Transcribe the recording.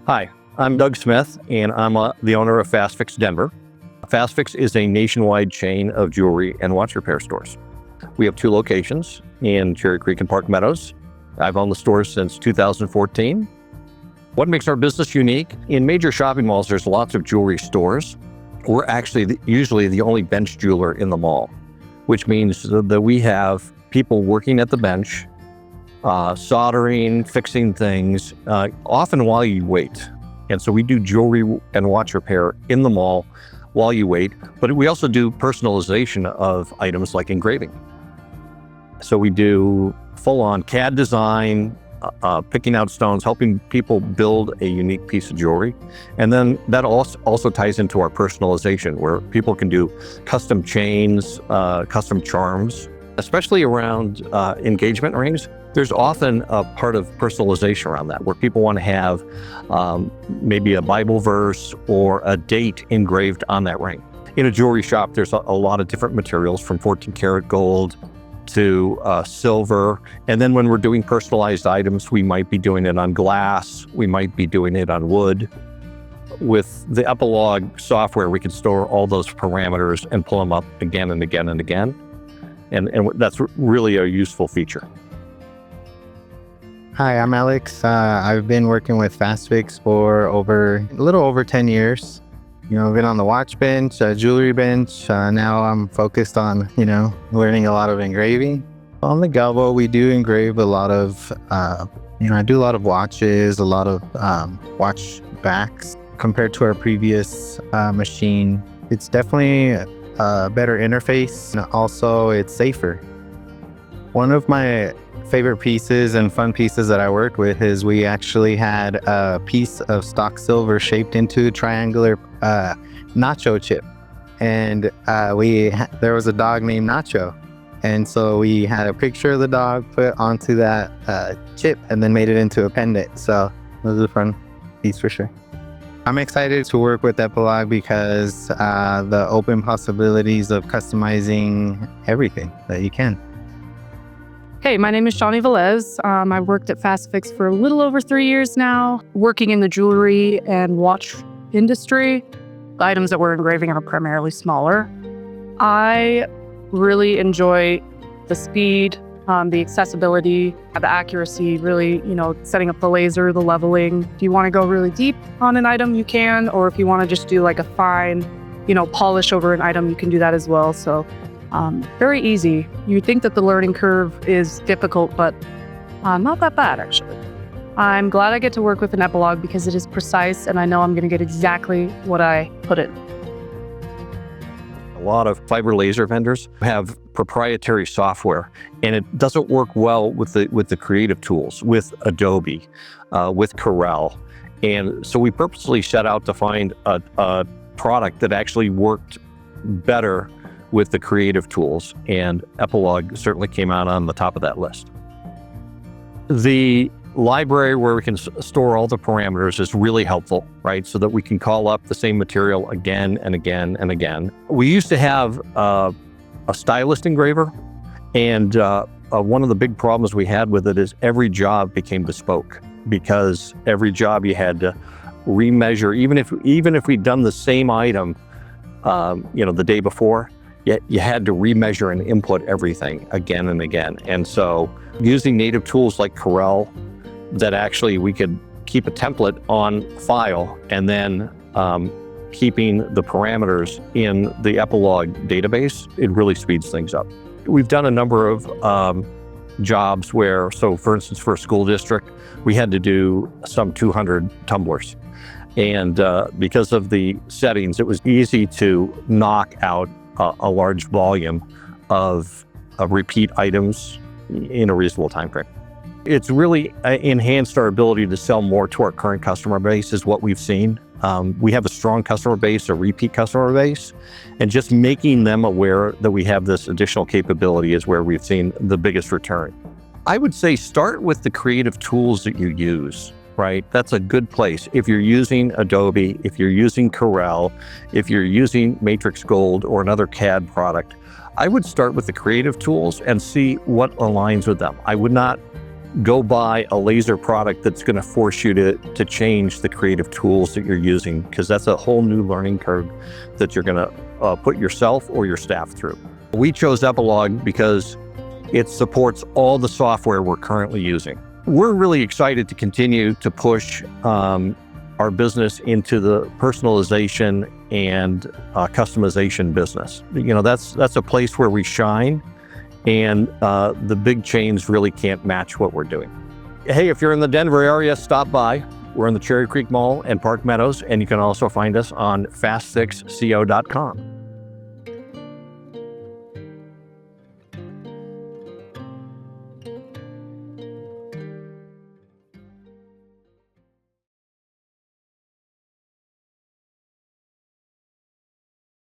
Hi, I'm Doug Smith, and I'm the owner of Fast Fix Denver. Fast Fix is a nationwide chain of jewelry and watch repair stores. We have 2 locations in Cherry Creek and Park Meadows. I've owned the stores since 2014. What makes our business unique? In major shopping malls, there's lots of jewelry stores. We're actually usually the only bench jeweler in the mall, which means that we have people working at the bench, soldering, fixing things, often while you wait. And so we do jewelry and watch repair in the mall while you wait, but we also do personalization of items like engraving. So we do full-on CAD design, picking out stones, helping people build a unique piece of jewelry. And then that also ties into our personalization, where people can do custom chains, custom charms, especially around engagement rings. There's often a part of personalization around that, where people want to have maybe a Bible verse or a date engraved on that ring. In a jewelry shop, there's a lot of different materials, from 14 karat gold to silver. And then when we're doing personalized items, we might be doing it on glass, we might be doing it on wood. With the Epilog software, we can store all those parameters and pull them up again and again and again. And that's really a useful feature. Hi, I'm Alex. I've been working with Fast Fix for a little over 10 years. I've been on the watch bench, jewelry bench. Now I'm focused on, learning a lot of engraving. On the Galvo, we do engrave a lot of, I do a lot of watches, a lot of watch backs. Compared to our previous machine, it's definitely a better interface, and also it's safer. One of my favorite pieces and fun pieces that I worked with is we actually had a piece of stock silver shaped into a triangular nacho chip, and there was a dog named Nacho, and so we had a picture of the dog put onto that chip and then made it into a pendant. So it was a fun piece for sure. I'm excited to work with Epilog because the open possibilities of customizing everything that you can. Hey, my name is Shawnee Velez. I've worked at Fast Fix for a little over 3 years now, working in the jewelry and watch industry. The items that we're engraving are primarily smaller. I really enjoy the speed, the accessibility, the accuracy, really, setting up the laser, the leveling. If you want to go really deep on an item, you can, or if you want to just do like a fine, polish over an item, you can do that as well. So very easy. You'd think that the learning curve is difficult, but not that bad, actually. I'm glad I get to work with an Epilog because it is precise, and I know I'm going to get exactly what I put in. A lot of fiber laser vendors have proprietary software, and it doesn't work well with the creative tools, with Adobe, with Corel. And so we purposely set out to find a product that actually worked better with the creative tools, and Epilog certainly came out on the top of that list. The library where we can store all the parameters is really helpful, right? So that we can call up the same material again and again and again. We used to have a stylist engraver, and one of the big problems we had with it is every job became bespoke, because every job you had to remeasure, even if we'd done the same item, the day before, yet you had to remeasure and input everything again and again. And so using native tools like Corel, that actually we could keep a template on file, and then keeping the parameters in the Epilog database, it really speeds things up. We've done a number of jobs where, so for instance, for a school district, we had to do some 200 tumblers. And because of the settings, it was easy to knock out a large volume of repeat items in a reasonable time frame. It's really enhanced our ability to sell more to our current customer base, is what we've seen. We have a strong customer base, a repeat customer base, and just making them aware that we have this additional capability is where we've seen the biggest return. I would say start with the creative tools that you use, right? That's a good place. If you're using Adobe, if you're using Corel, if you're using Matrix Gold or another CAD product, I would start with the creative tools and see what aligns with them. I would not go buy a laser product that's going to force you to change the creative tools that you're using, because that's a whole new learning curve that you're going to put yourself or your staff through. We chose Epilog because it supports all the software we're currently using. We're really excited to continue to push our business into the personalization and customization business. You know, that's a place where we shine, and the big chains really can't match what we're doing. Hey, if you're in the Denver area, stop by. We're in the Cherry Creek Mall and Park Meadows, and you can also find us on fastfixco.com.